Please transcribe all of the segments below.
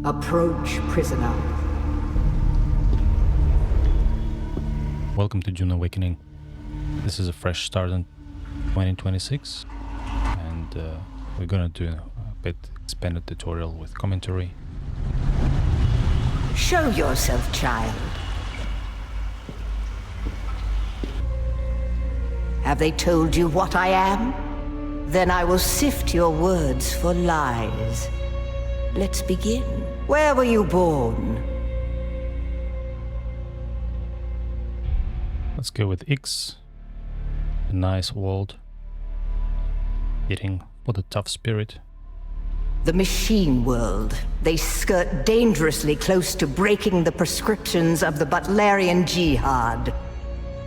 Approach, prisoner. Welcome to Dune Awakening. This is a fresh start in 2026, and we're gonna do a bit expanded tutorial with commentary. Show yourself, child. Have they told you what I am? Then I will sift your words for lies. Let's begin. Where were you born? Let's go with X. A nice world. Hitting for the tough spirit. The machine world. They skirt dangerously close to breaking the prescriptions of the Butlerian Jihad.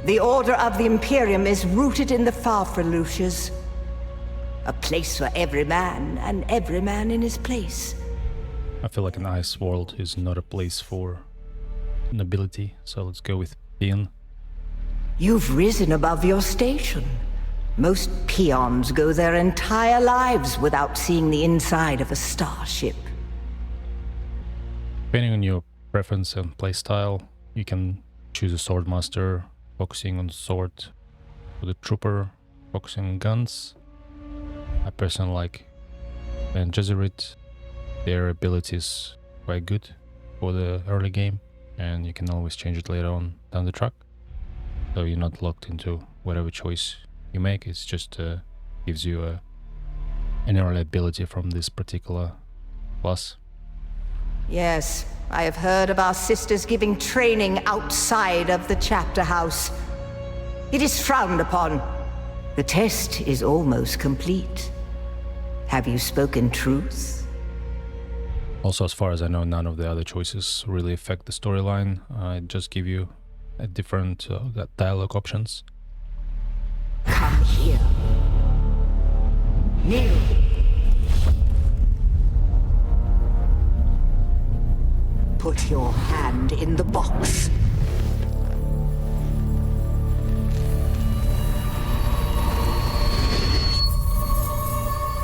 The order of the Imperium is rooted in the Farfreluches. A place for every man, and every man in his place. I feel like an ice world is not a place for nobility, so let's go with Peon. You've risen above your station. Most peons go their entire lives without seeing the inside of a starship. Depending on your preference and playstyle, you can choose a swordmaster, focusing on sword, or the trooper, focusing on guns. I personally like Bene Gesserit. Their abilities quite good for the early game, and you can always change it later on down the track. So you're not locked into whatever choice you make. It's just gives you an early ability from this particular class. Yes, I have heard of our sisters giving training outside of the chapter house. It is frowned upon. The test is almost complete. Have you spoken truth? Also, as far as I know, none of the other choices really affect the storyline. I just give you a different dialogue options. Come here. Kneel. Put your hand in the box.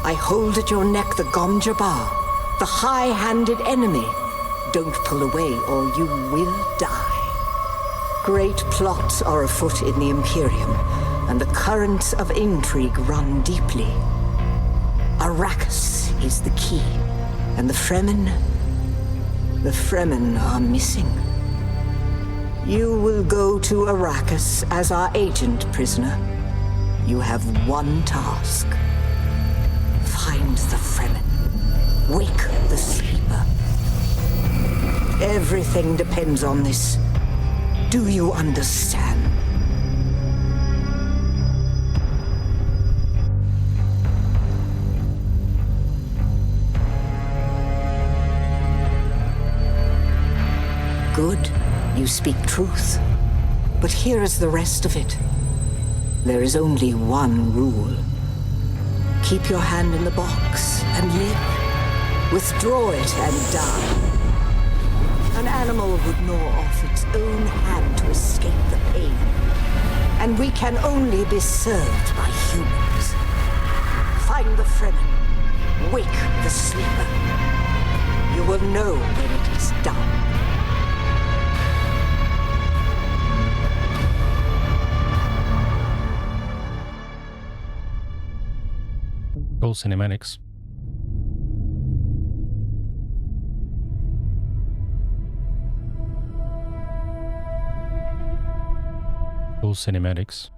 I hold at your neck the Gomjabar, the high-handed enemy. Don't pull away or you will die. Great plots are afoot in the Imperium, and the currents of intrigue run deeply. Arrakis is the key, and the Fremen are missing. You will go to Arrakis as our agent, prisoner. You have one task. Find the Fremen. Wake the sleeper. Everything depends on this. Do you understand? Good. You speak truth. But here is the rest of it. There is only one rule. Keep your hand in the box and live. Withdraw it and die. An animal would gnaw off its own hand to escape the pain. And we can only be served by humans. Find the Fremen. Wake the sleeper. You will know when it is done. Cool cinematics. Cool cinematics.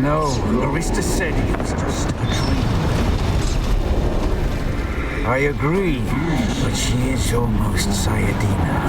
No, Arista said it was just a dream. I agree, but she is almost Sayadina.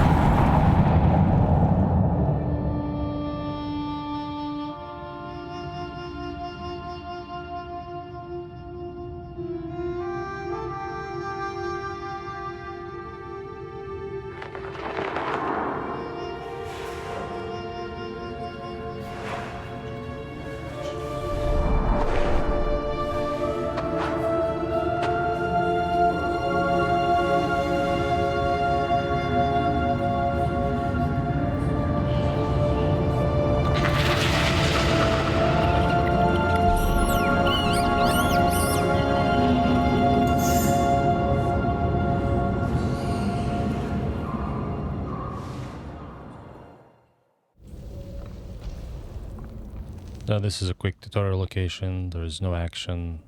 This is a quick tutorial location. There is no action.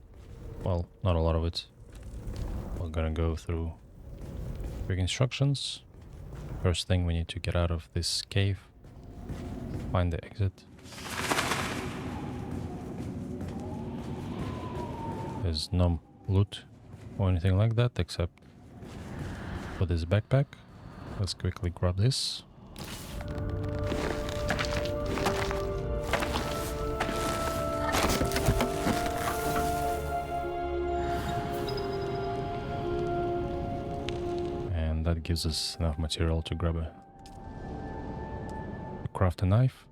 Well, not a lot of it. We're gonna go through quick instructions. First thing, we need to get out of this cave. Find the exit. There's no loot or anything like that except for this backpack. Let's quickly grab this. That gives us enough material to grab to craft a knife.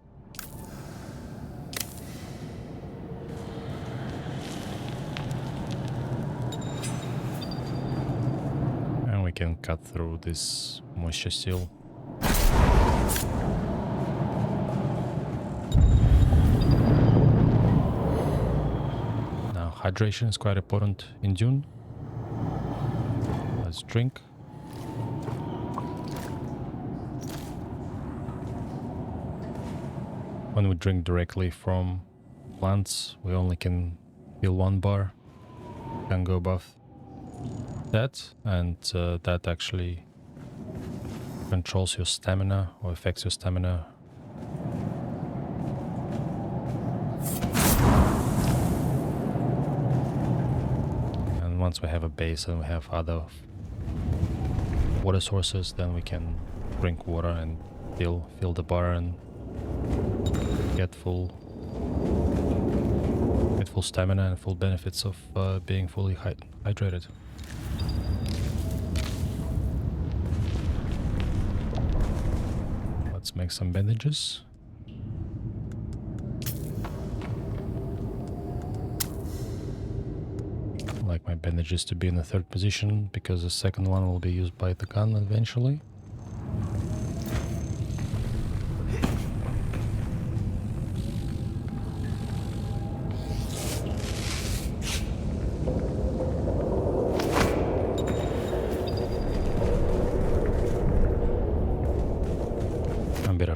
And we can cut through this moisture seal. Now, hydration is quite important in Dune. Let's drink. When we drink directly from plants, we only can fill 1 bar. Can't go above that, and that actually controls your stamina or affects your stamina. And once we have a base and we have other water sources, then we can drink water and fill the bar and get full stamina and full benefits of being fully hydrated. Let's make some bandages. I like my bandages to be in the 3rd position because the 2nd one will be used by the gun eventually.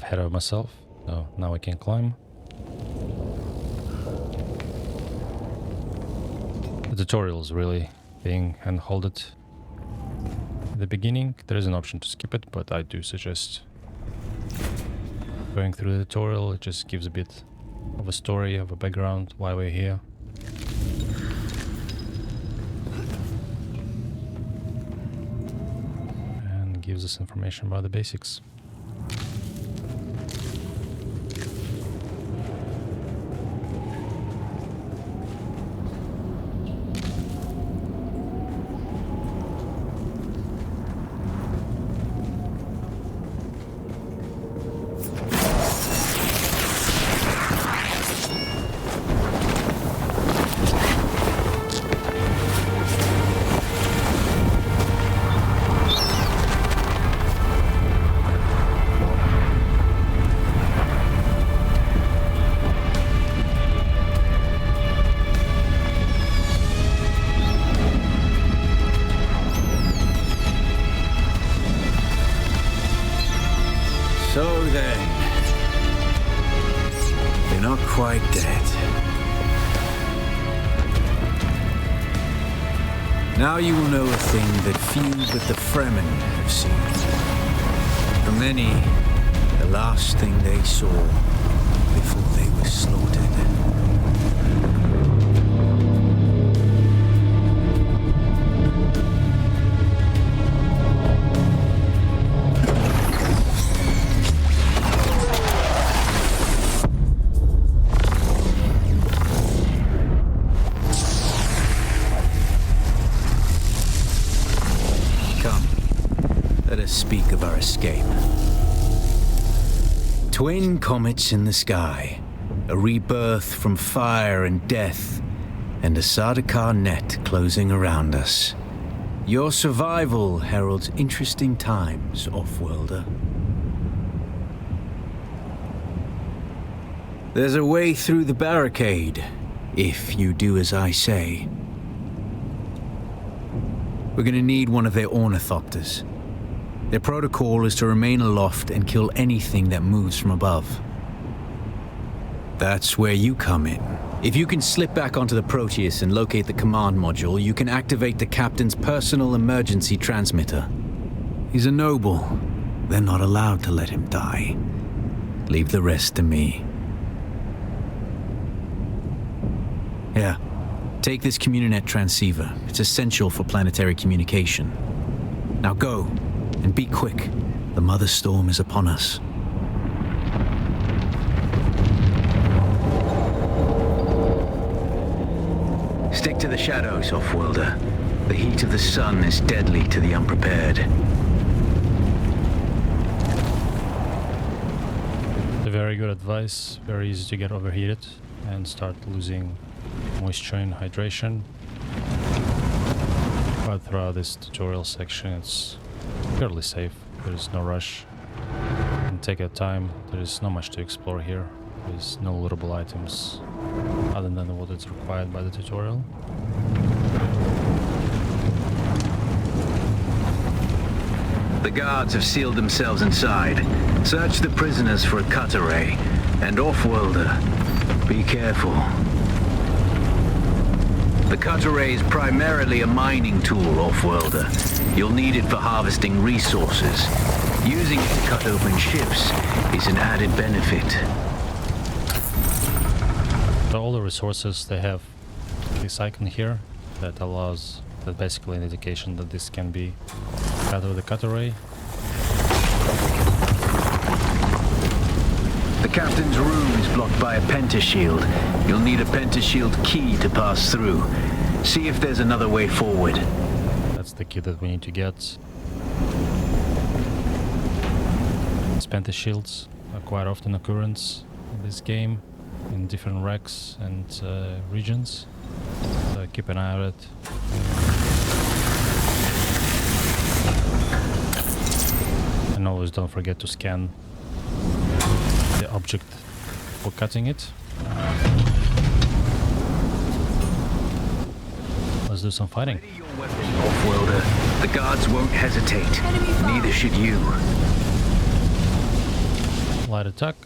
Ahead of myself. So now I can climb. The tutorial is really being hand-holded at the beginning. There is an option to skip it, but I do suggest going through the tutorial. It just gives a bit of a story, of a background, why we're here. And gives us information about the basics. So then, you're not quite dead. Now you will know a thing that few but the Fremen have seen. For many, the last thing they saw before they were slaughtered. us speak of our escape. Twin comets in the sky, a rebirth from fire and death, and a Sardaukar net closing around us. Your survival heralds interesting times, Offworlder. There's a way through the barricade, if you do as I say. We're gonna need one of their ornithopters. Their protocol is to remain aloft and kill anything that moves from above. That's where you come in. If you can slip back onto the Proteus and locate the command module, you can activate the captain's personal emergency transmitter. He's a noble. They're not allowed to let him die. Leave the rest to me. Here, take this Communinet transceiver. It's essential for planetary communication. Now go, and be quick. The Mother Storm is upon us. Stick to the shadows, Offworlder. The heat of the sun is deadly to the unprepared. Very good advice. Very easy to get overheated and start losing moisture and hydration. But throughout this tutorial section it's fairly safe. There is no rush. And take your time. There is not much to explore here. There is no lootable items other than what is required by the tutorial. The guards have sealed themselves inside. Search the prisoners for a Cutteray. And Offworlder, be careful. The Cutteray is primarily a mining tool, Offworlder. You'll need it for harvesting resources. Using it to cut open ships is an added benefit. So all the resources, they have this icon here that allows, that basically an indication that this can be cut with the Cutteray. The captain's room is blocked by a pentashield. You'll need a pentashield key to pass through. See if there's another way forward. That's the key that we need to get. These pentashields are quite often occurrence in this game, in different racks and regions. So keep an eye on it. And always don't forget to scan the object for cutting it. Let's do some fighting. Ready your weapon, Offworlder. The guards won't hesitate. Neither should you. Light attack.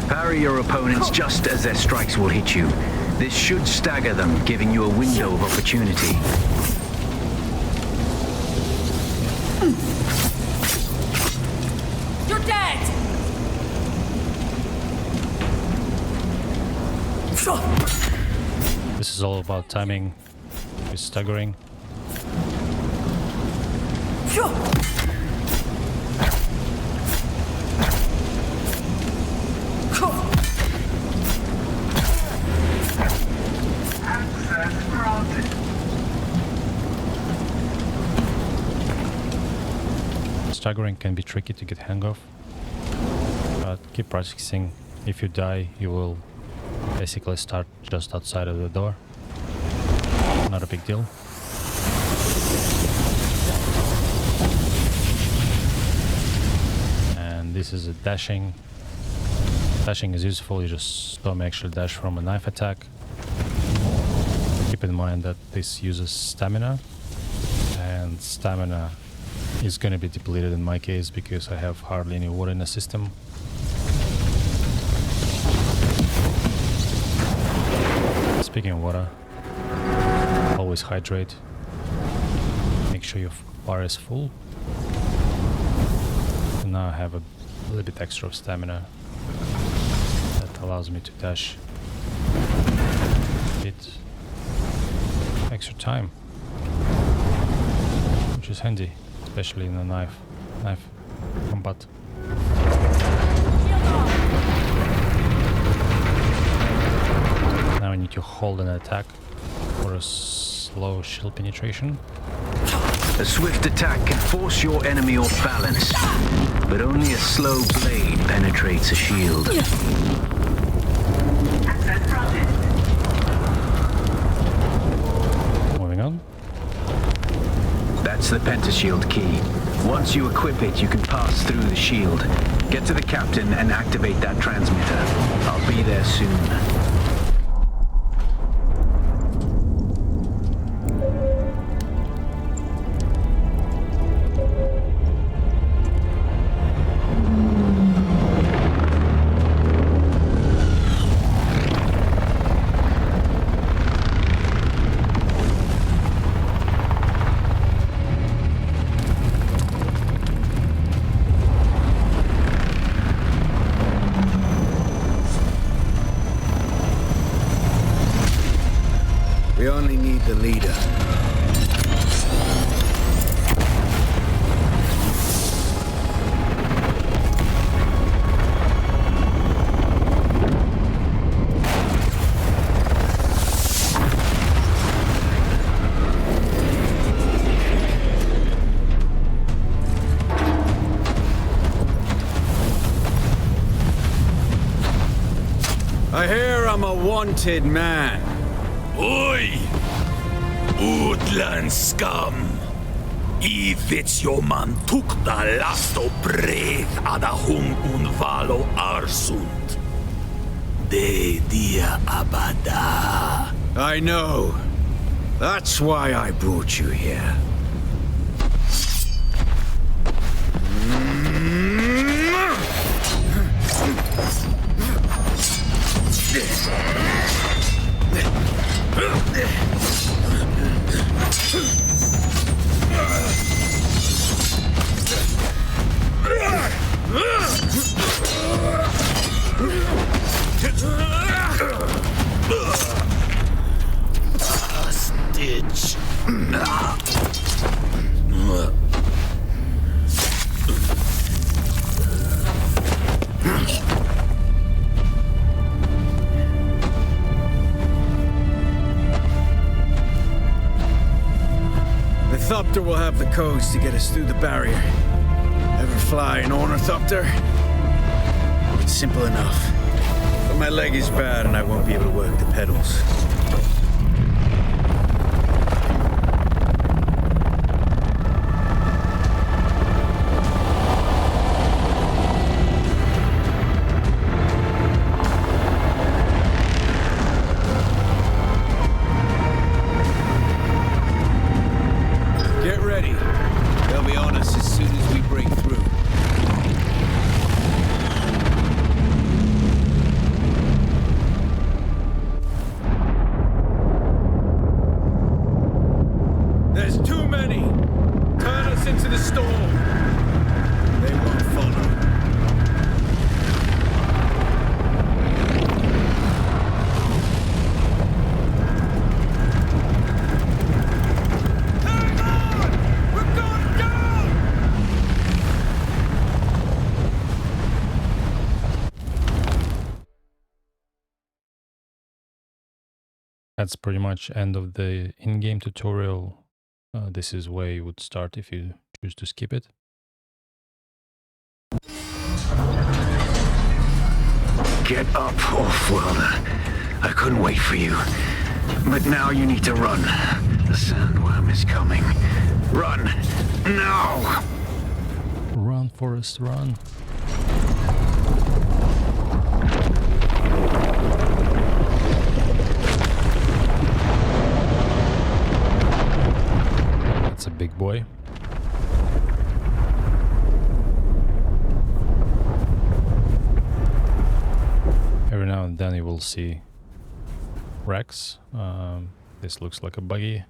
Parry your opponents just as their strikes will hit you. This should stagger them, giving you a window of opportunity. You're dead! This is all about timing with staggering. Staggering can be tricky to get hang of, but keep practicing. If you die, you will basically start just outside of the door. Not a big deal. And this is a dashing. Dashing is useful, you just don't actually dash from a knife attack. Keep in mind that this uses stamina, and stamina is going to be depleted in my case because I have hardly any water in the system. Speaking of water, always hydrate. Make sure your bar is full. And now I have a little bit extra of stamina that allows me to dash a bit extra time. is handy, especially in a knife combat. Now I need to hold an attack for a slow shield penetration. A swift attack can force your enemy off balance, but only a slow blade penetrates a shield. Moving on. That's the pentashield key. Once you equip it, you can pass through the shield. Get to the captain and activate that transmitter. I'll be there soon. We only need the leader. I hear I'm a wanted man. Oi! Utland scum! Ivits jo man tukta lasto breath ada hung un valo arsund. De dia abada. I know. That's why I brought you here. Stitch. The Thopter will have the codes to get us through the barrier. Ever fly an ornithopter? It's simple enough. But my leg is bad and I won't be able to work the pedals. Get ready. They'll be on us as soon as we break through. There's too many! Turn us into the storm! They won't follow. Hang on! We're going down! That's pretty much end of the in-game tutorial. This is where you would start if you choose to skip it. Get up, Off-Worlder. I couldn't wait for you. But now you need to run. The sandworm is coming. Run! Now! Run, Forrest, run. That's a big boy. Every now and then you will see wrecks. This looks like a buggy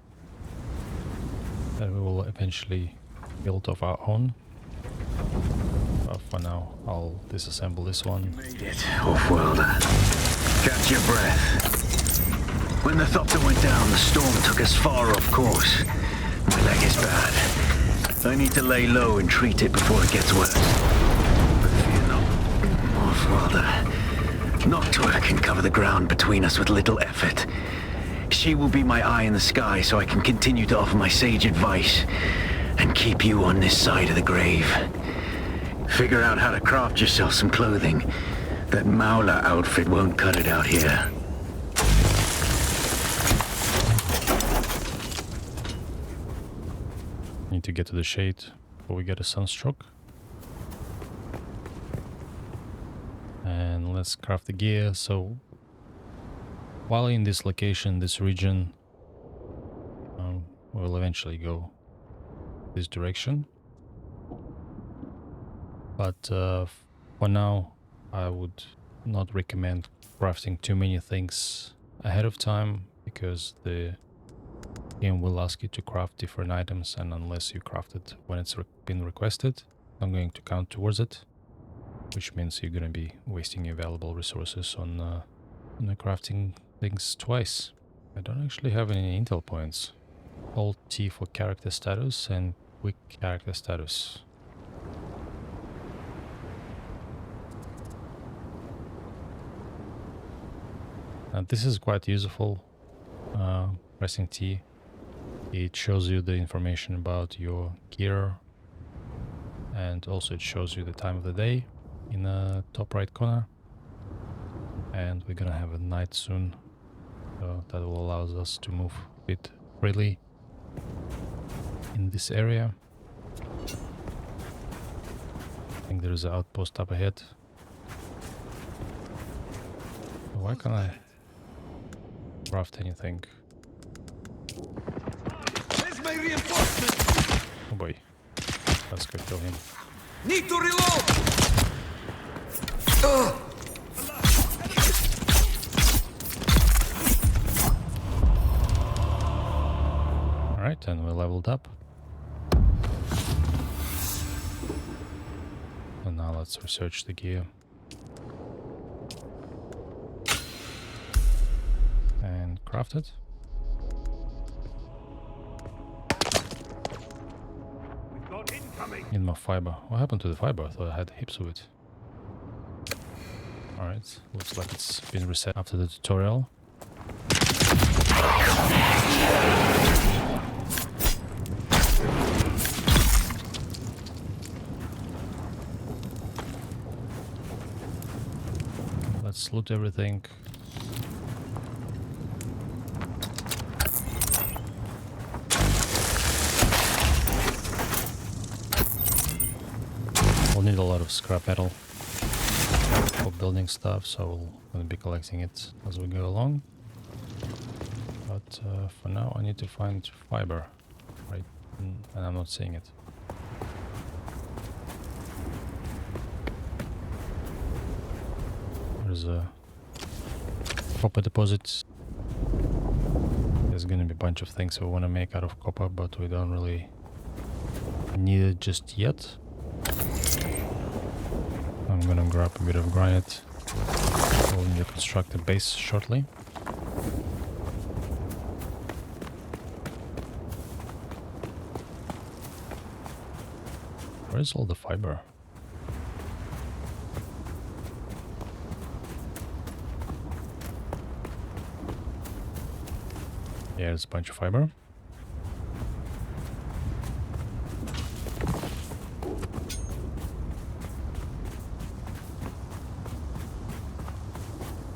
that we will eventually build of our own. But for now, I'll disassemble this one. Made it, Off-Worlder. Catch your breath. When the Thopter went down, the storm took us far off course. My leg is bad, I need to lay low and treat it before it gets worse. But fear not. Or rather, Noctua can cover the ground between us with little effort. She will be my eye in the sky so I can continue to offer my sage advice and keep you on this side of the grave. Figure out how to craft yourself some clothing. That Mauler outfit won't cut it out here. Need to get to the shade before we get a sunstroke. And let's craft the gear. So while in this location, this region, we'll eventually go this direction. But for now, I would not recommend crafting too many things ahead of time, because the game will ask you to craft different items, and unless you craft it when it's been requested, I'm going to count towards it, which means you're going to be wasting your valuable resources on crafting things twice. I don't actually have any intel points. Alt T for character status and quick character status. Now this is quite useful. Pressing T, it shows you the information about your gear, and also it shows you the time of the day in the top right corner. And we're gonna have a night soon, so that will allow us to move a bit freely in this area. I think there's an outpost up ahead. Why can't I craft anything? Where's my reinforcement? Oh boy, let's go kill him. Need to reload! Alright, and we leveled up. And now let's research the gear. And craft it. We've got incoming! Need more fiber. What happened to the fiber? I thought I had heaps of it. Alright, looks like it's been reset after the tutorial. Let's loot everything. We'll need a lot of scrap metal for building stuff, so we'll be collecting it as we go along. But for now I need to find fiber, right? And I'm not seeing it. There's a copper deposit. There's gonna be a bunch of things we want to make out of copper, but we don't really need it just yet. I'm gonna grab a bit of granite. We'll need to construct a base shortly. Where's all the fiber? Yeah, there's a bunch of fiber.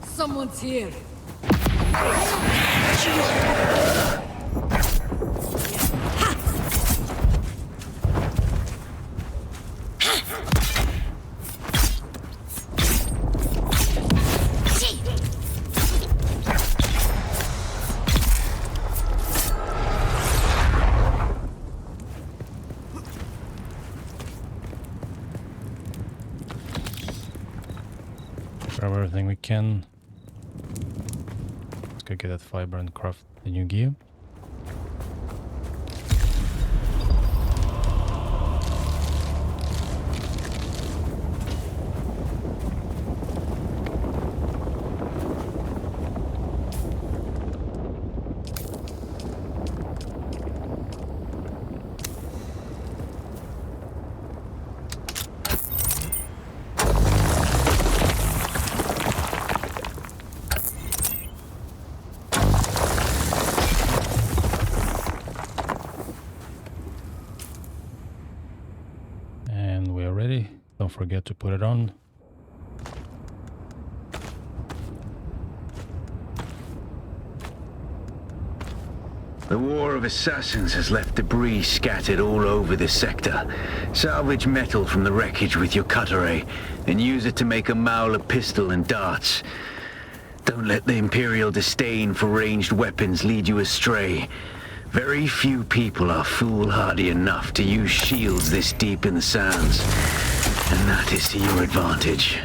Someone's here. Grab everything we can. Let's go get that fiber and craft the new gear. forget to put it on. The War of Assassins has left debris scattered all over this sector. Salvage metal from the wreckage with your Cutteray, and use it to make a Mauler pistol and darts. Don't let the Imperial disdain for ranged weapons lead you astray. Very few people are foolhardy enough to use shields this deep in the sands, and that is to your advantage.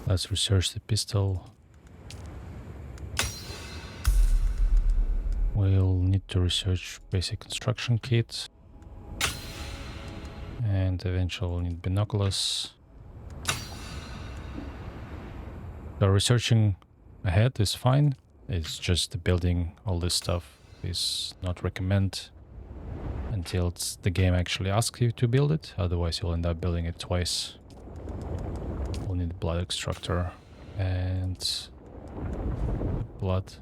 Let's research the pistol. We'll need to research basic construction kit. And eventually we'll need binoculars. So researching ahead is fine. It's just building all this stuff is not recommend until the game actually asks you to build it. Otherwise you'll end up building it twice. We'll need blood extractor and blood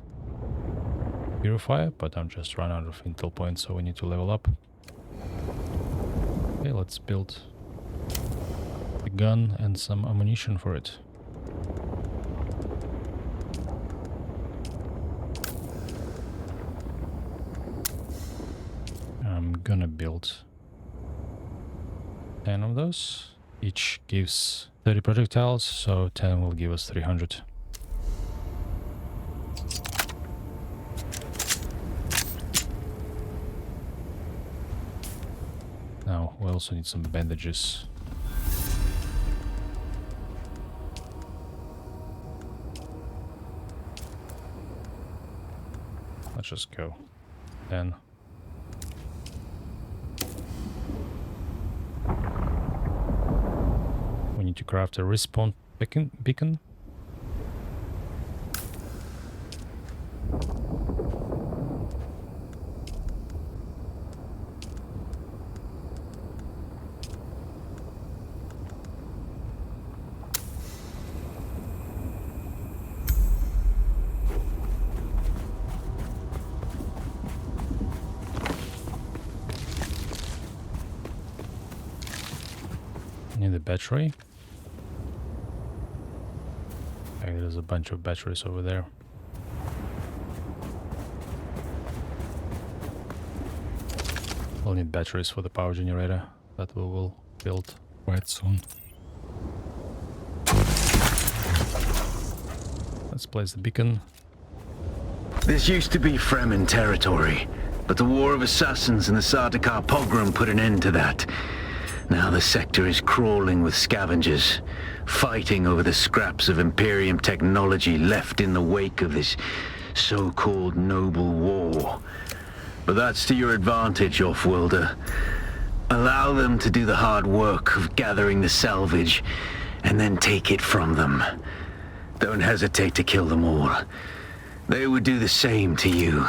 purifier, but I'm just run out of intel points, so we need to level up. Okay, let's build a gun and some ammunition for it. I'm gonna build 10 of those. Each gives 30 projectiles, so 10 will give us 300. Now, we also need some bandages. Let's just go. 10. We need to craft a respawn beacon. Need a battery. Okay, there's a bunch of batteries over there. We'll need batteries for the power generator that we will build quite soon. Let's place the beacon. This used to be Fremen territory, but the War of Assassins and the Sardaukar pogrom put an end to that. Now the sector is crawling with scavengers, fighting over the scraps of Imperium technology left in the wake of this so-called noble war. But that's to your advantage, Offworlder. Allow them to do the hard work of gathering the salvage, and then take it from them. Don't hesitate to kill them all. They would do the same to you.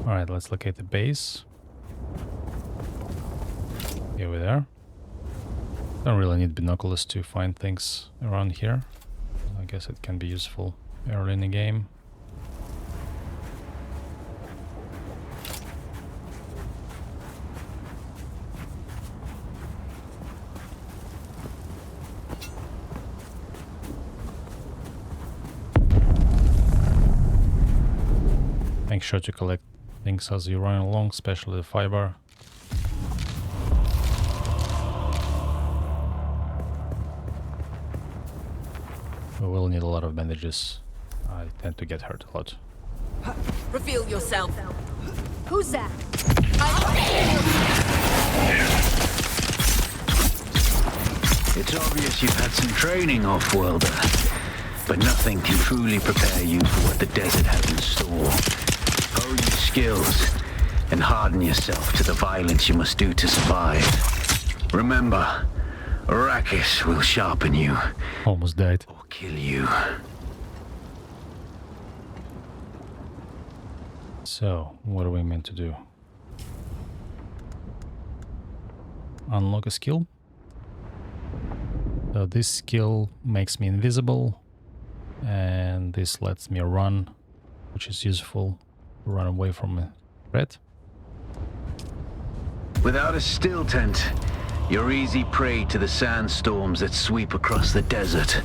Alright, let's locate the base. Here we are. Don't really need binoculars to find things around here. I guess it can be useful early in the game. Make sure to collect things as you run along, especially the fiber. We will need a lot of bandages. I tend to get hurt a lot. Reveal yourself. Who's that? It's obvious you've had some training, Offworlder, but nothing can truly prepare you for what the desert has in store. Hone your skills and harden yourself to the violence you must do to survive. Remember, Arrakis will sharpen you, Almost died. or kill you. So, what are we meant to do? Unlock a skill. So this skill makes me invisible, and this lets me run, which is useful to run away from a threat. Without a still tent, you're easy prey to the sandstorms that sweep across the desert.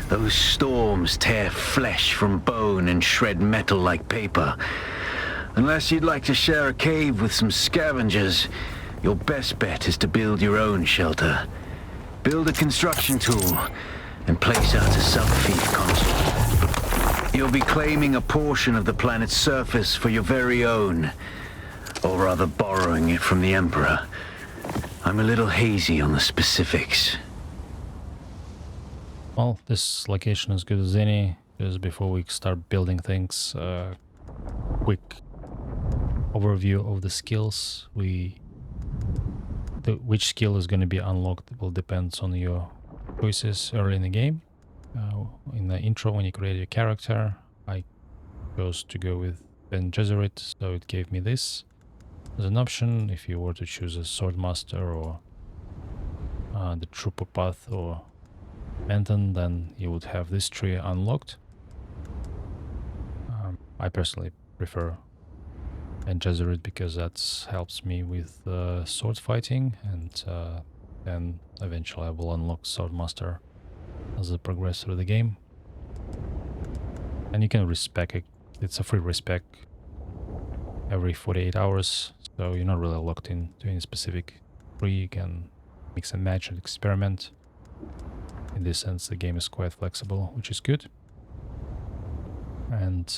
Those storms tear flesh from bone and shred metal like paper. Unless you'd like to share a cave with some scavengers, your best bet is to build your own shelter. Build a construction tool and place out a sub-thief console. You'll be claiming a portion of the planet's surface for your very own, or rather borrowing it from the Emperor. I'm a little hazy on the specifics. Well, this location is good as any. Just before we start building things, quick overview of the skills. Which skill is going to be unlocked will depends on your choices early in the game. In the intro, when you create your character, I chose to go with Bene Gesserit, so it gave me this as an option. If you were to choose a swordmaster or the trooper path or Benton, then you would have this tree unlocked. I personally prefer Bene Gesserit because that helps me with sword fighting, and then eventually I will unlock Swordmaster as I progress through the game. And you can respec it. It's a free respec every 48 hours, so you're not really locked in to any specific tree. You can mix and match and experiment. In this sense, the game is quite flexible, which is good. And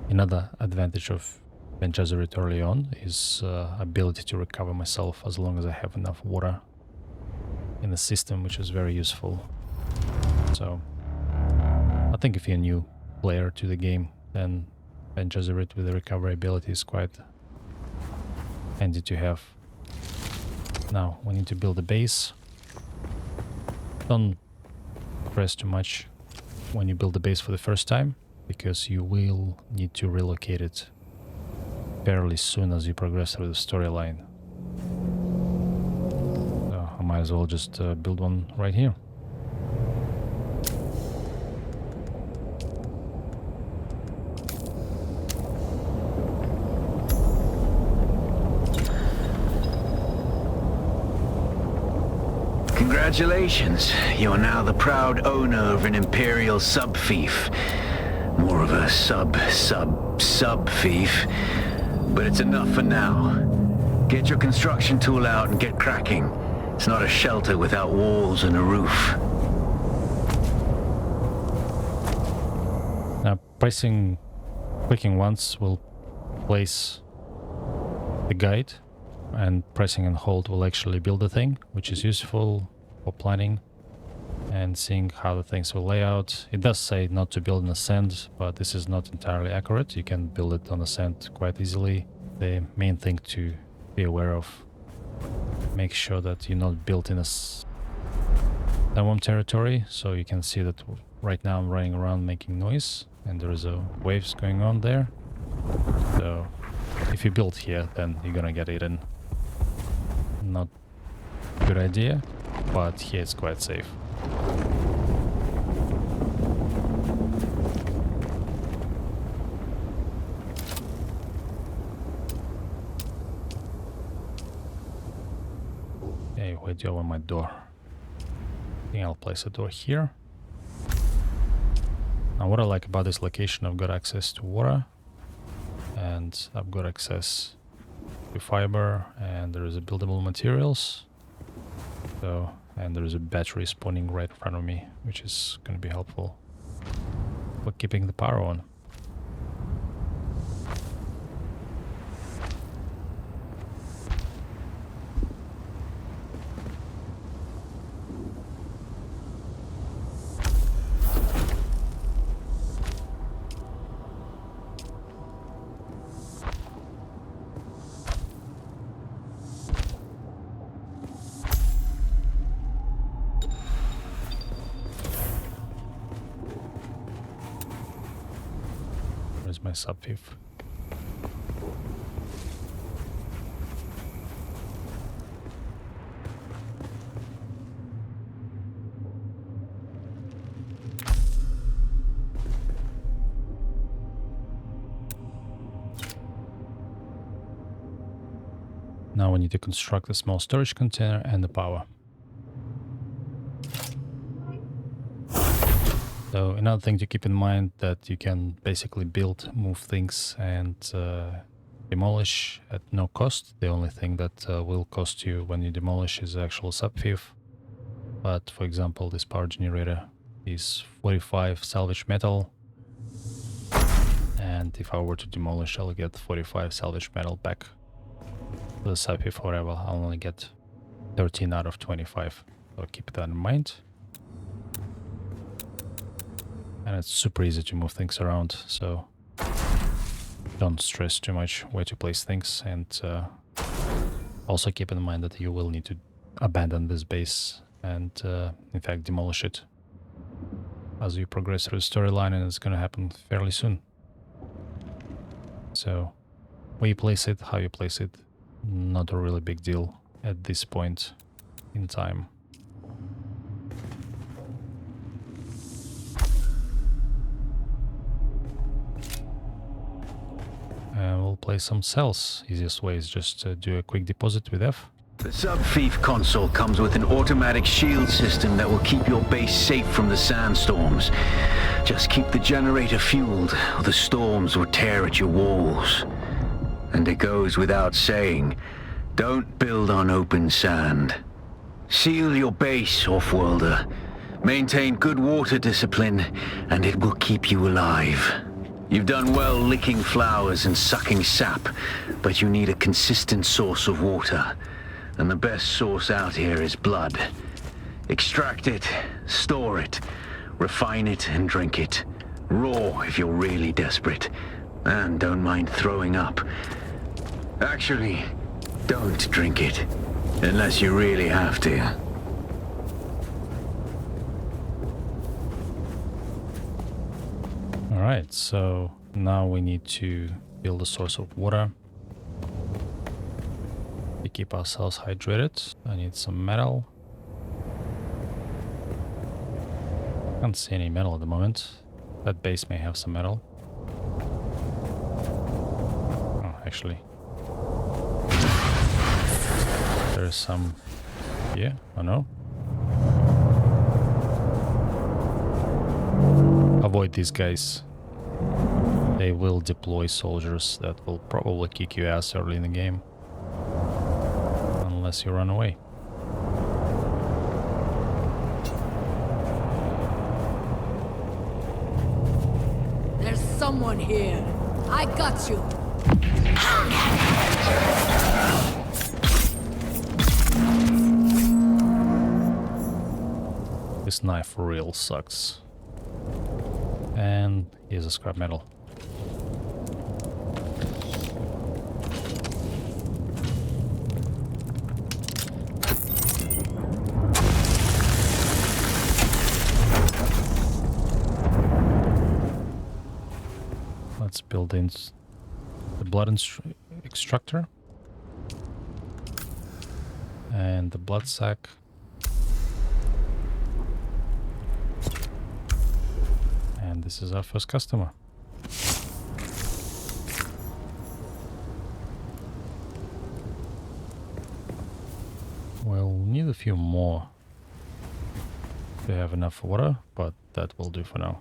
another advantage of Bene Gesserit early on is ability to recover myself as long as I have enough water in the system, which is very useful. So I think if you're a new player to the game, then Bene Gesserit with the recovery ability is quite handy to have. Now we need to build a base. Don't press too much when you build the base for the first time, because you will need to relocate it fairly soon as you progress through the storyline. So I might as well just build one right here. Congratulations, you are now the proud owner of an Imperial sub-thief. More of a sub-thief. But it's enough for now. Get your construction tool out and get cracking. It's not a shelter without walls and a roof. Now clicking once will place the guide, and pressing and hold will actually build the thing, which is useful for planning and seeing how the things will lay out. It does say not to build in the sand, but this is not entirely accurate. You can build it on the sand quite easily. The main thing to be aware of, make sure that you're not built in a sandworm territory. So you can see that right now I'm running around making noise, and there is a waves going on there. So if you build here, then you're gonna get eaten. Not a good idea, but here it's quite safe. Okay, where do I want my door? I think I'll place a door here. Now what I like about this location, I've got access to water, and I've got access to fiber, and there is a buildable materials. So, and there is a battery spawning right in front of me, which is going to be helpful for keeping the power on. Where's my sub-thief? Now we need to construct a small storage container and the power. So another thing to keep in mind that you can basically build, move things and demolish at no cost. The only thing that will cost you when you demolish is the actual sub-thief. But for example, this power generator is 45 salvage metal. And if I were to demolish, I'll get 45 salvage metal back. The sub-thief, however, I'll only get 13 out of 25. So keep that in mind. And it's super easy to move things around, so don't stress too much where to place things. And also keep in mind that you will need to abandon this base and in fact demolish it as you progress through the storyline, and it's going to happen fairly soon. So where you place it, how you place it, not a really big deal at this point in time. We'll place some cells. Easiest way is just to do a quick deposit with F. The sub-thief console comes with an automatic shield system that will keep your base safe from the sandstorms. Just keep the generator fueled, or the storms will tear at your walls. And it goes without saying, don't build on open sand. Seal your base, off-worlder. Maintain good water discipline, and it will keep you alive. You've done well licking flowers and sucking sap, but you need a consistent source of water. And the best source out here is blood. Extract it, store it, refine it and drink it. Raw if you're really desperate. And don't mind throwing up. Actually, don't drink it. Unless you really have to. Alright, so now we need to build a source of water to keep ourselves hydrated. I need some metal. Can't see any metal at the moment. That base may have some metal. Oh, actually. There is some here, oh no. Avoid these guys. They will deploy soldiers that will probably kick your ass early in the game. Unless you run away. There's someone here. I got you. This knife real sucks. And here's a scrap metal. Let's build in the blood extractor and the blood sac. And this is our first customer. We'll need a few more to have enough water, but that will do for now.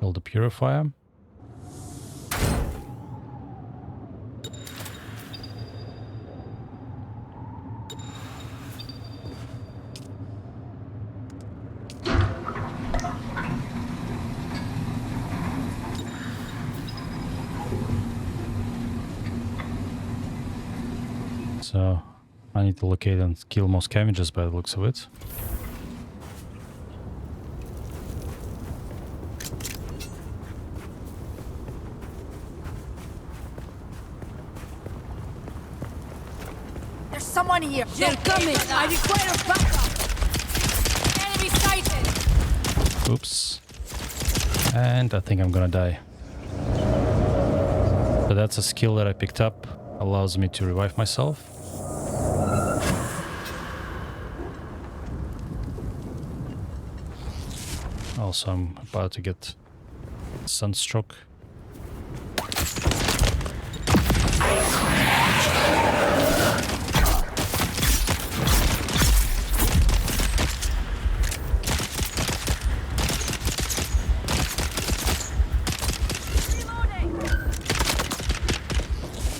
Build a purifier. So I need to locate and kill more scavengers by the looks of it. There's someone here. They're coming. I require backup. Enemy sighted. Oops. And I think I'm gonna die. So that's a skill that I picked up. Allows me to revive myself. Also, I'm about to get sunstroke.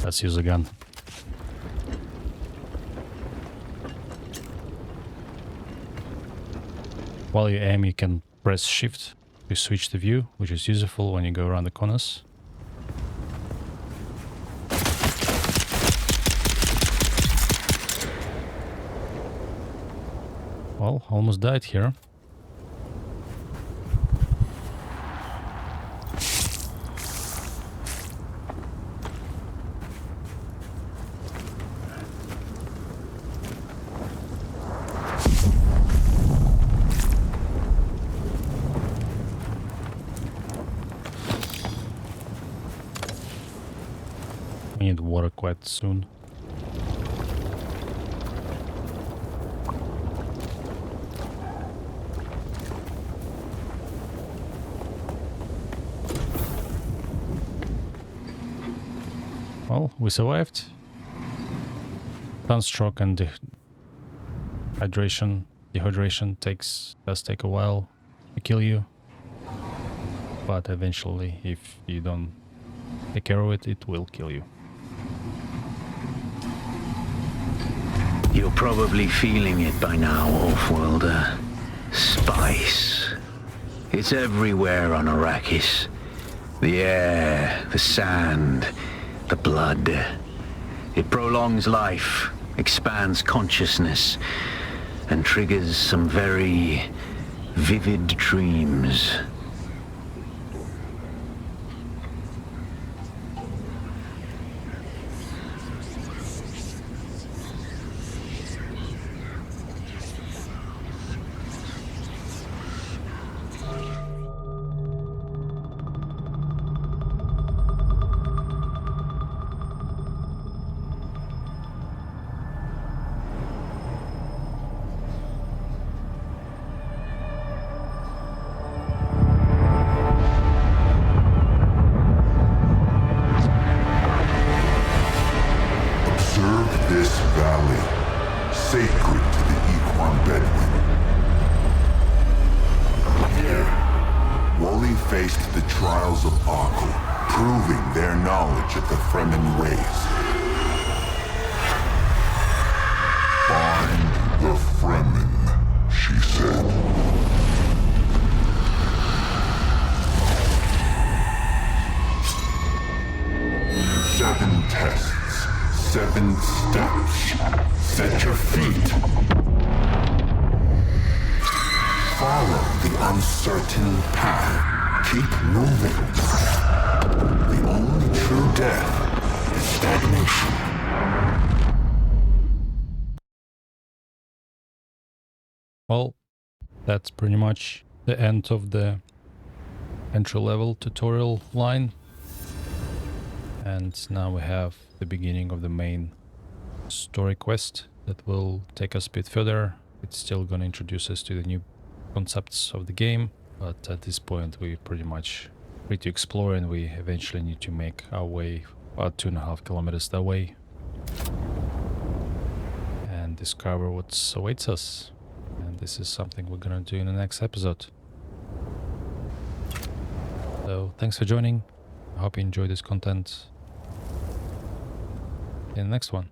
Let's use a gun. While you aim, you can press shift to switch the view, which is useful when you go around the corners. Well, almost died here. We need water quite soon. Well, we survived. Sunstroke and dehydration does take a while to kill you, but eventually, if you don't take care of it, it will kill you. You're probably feeling it by now, Offworlder. Spice. It's everywhere on Arrakis. The air, the sand, the blood. It prolongs life, expands consciousness, and triggers some very vivid dreams. This valley, sacred to the Equan Bedouin. Here, Wooly faced the trials of Aql, proving their knowledge of the Fremen ways. Find the Fremen, she said. Seven tests. 7 steps. Set your feet. Follow the uncertain path. Keep moving. The only true death is stagnation. Well, that's pretty much the end of the entry-level tutorial line. And now we have the beginning of the main story quest that will take us a bit further. It's still going to introduce us to the new concepts of the game, but at this point we're pretty much free to explore, and we eventually need to make our way about 2.5 kilometers that way and discover what awaits us. And this is something we're gonna do in the next episode. So thanks for joining. I hope you enjoyed this content. In the next one.